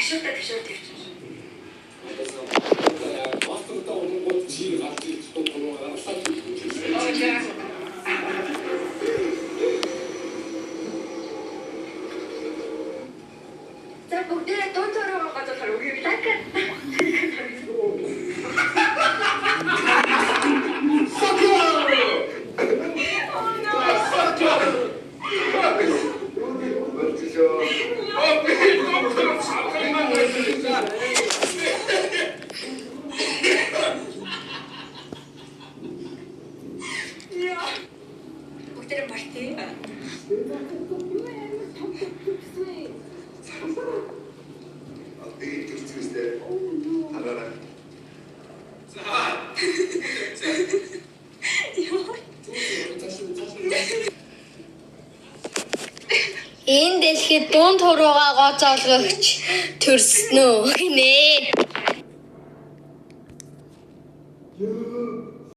төвшөлтэй төвшөлтэй. Мастертай олон гол жиг гарч ирж байгаа гаргалаа. За бүгдээ дунд төрөө гадаа үгүй лайк. Бүгдээ марти. Энэ дэлхийд дунд хуруугаа гоцоолгогч төрснөө гинэ.